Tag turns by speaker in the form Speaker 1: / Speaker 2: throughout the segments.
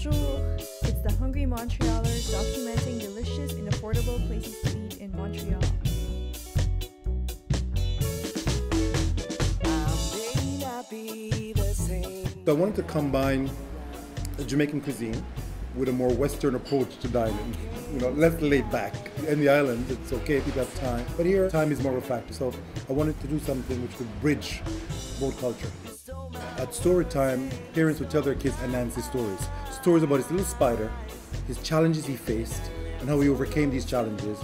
Speaker 1: Bonjour! It's the hungry Montrealer documenting delicious and affordable places to eat in Montreal.
Speaker 2: So I wanted to combine a Jamaican cuisine with a more Western approach to dining. You know, less laid back. In the islands, it's okay if you have time, but here, time is more of a factor. So I wanted to do something which would bridge both cultures. At story time, parents would tell their kids Anancy stories. Stories about his little spider, his challenges he faced, and how he overcame these challenges,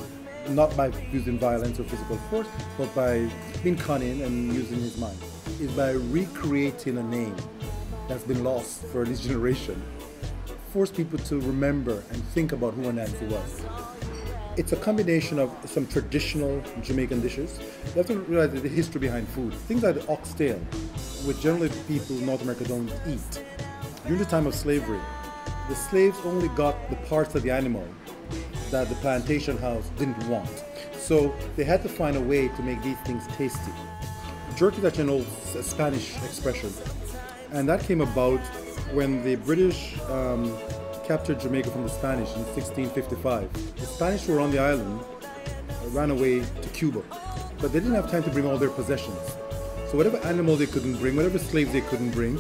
Speaker 2: not by using violence or physical force, but by being cunning and using his mind. Is by recreating a name that's been lost for this generation. Force people to remember and think about who Anancy was. It's a combination of some traditional Jamaican dishes. You have to realize the history behind food. Things like the oxtail, which generally people in North America don't eat. During the time of slavery, the slaves only got the parts of the animal that the plantation house didn't want. So they had to find a way to make these things tasty. Jerk is actually an old Spanish expression, and that came about when the British captured Jamaica from the Spanish in 1655. The Spanish who were on the island ran away to Cuba, but they didn't have time to bring all their possessions. So whatever animal they couldn't bring, whatever slaves they couldn't bring,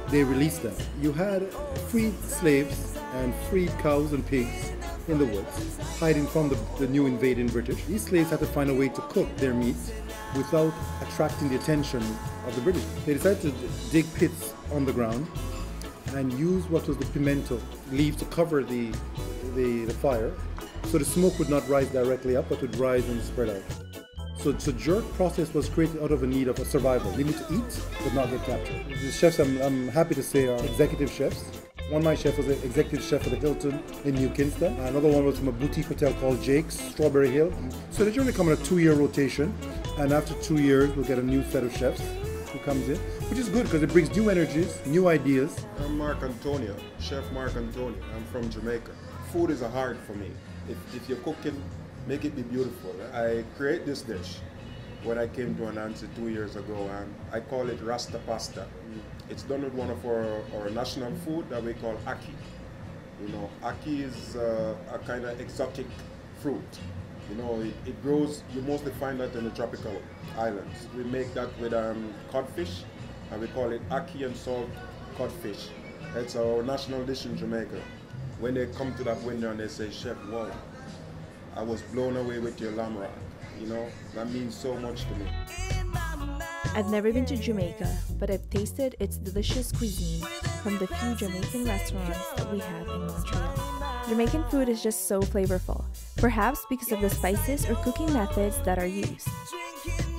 Speaker 2: they released them. You had freed slaves and freed cows and pigs in the woods, hiding from the new invading British. These slaves had to find a way to cook their meat without attracting the attention of the British. They decided to dig pits on the ground and use what was the pimento leaves to cover the fire, so the smoke would not rise directly up, but would rise and spread out. So jerk process was created out of a need of a survival. They need to eat, but not get captured. The chefs, I'm happy to say, are executive chefs. One of my chefs was an executive chef at the Hilton in New Kingston. Another one was from a boutique hotel called Jake's, Strawberry Hill. So they generally come on a 2-year rotation, and after 2 years, we'll get a new set of chefs who comes in, which is good because it brings new energies, new ideas.
Speaker 3: I'm Mark Antonio, Chef Mark Antonio. I'm from Jamaica. Food is a heart for me. If you're cooking, make it be beautiful. I create this dish when I came to Anancy 2 years ago, and I call it Rasta Pasta. It's done with one of our national food that we call ackee. You know, ackee is a kind of exotic fruit. You know, it grows, you mostly find that in the tropical islands. We make that with codfish, and we call it ackee and salt codfish. It's our national dish in Jamaica. When they come to that window and they say, "Chef, wow, I was blown away with your lamb rack," you know, that means so much to me.
Speaker 1: I've never been to Jamaica, but I've tasted its delicious cuisine from the few Jamaican restaurants that we have in Montreal. Jamaican food is just so flavorful, perhaps because of the spices or cooking methods that are used.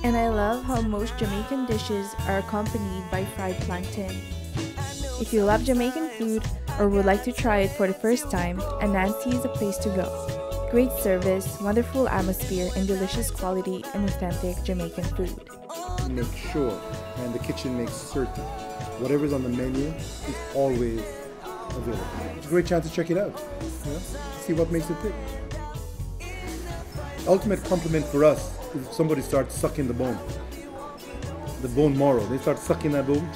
Speaker 1: And I love how most Jamaican dishes are accompanied by fried plantain. If you love Jamaican food or would like to try it for the first time, Anancy is a place to go. Great service, wonderful atmosphere, and delicious quality and authentic Jamaican food.
Speaker 2: Make sure, and the kitchen makes certain, whatever's on the menu is always available. It's a great chance to check it out, you know? See what makes it tick. Ultimate compliment for us is if somebody starts sucking the bone marrow. They start sucking that bone.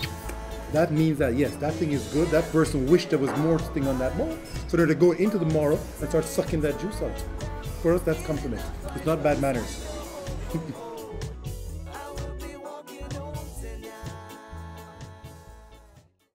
Speaker 2: That means that yes, that thing is good. That person wished there was more thing on that bone, so they're to go into the marrow and start sucking that juice out. For us, that's compliment. It's not bad manners.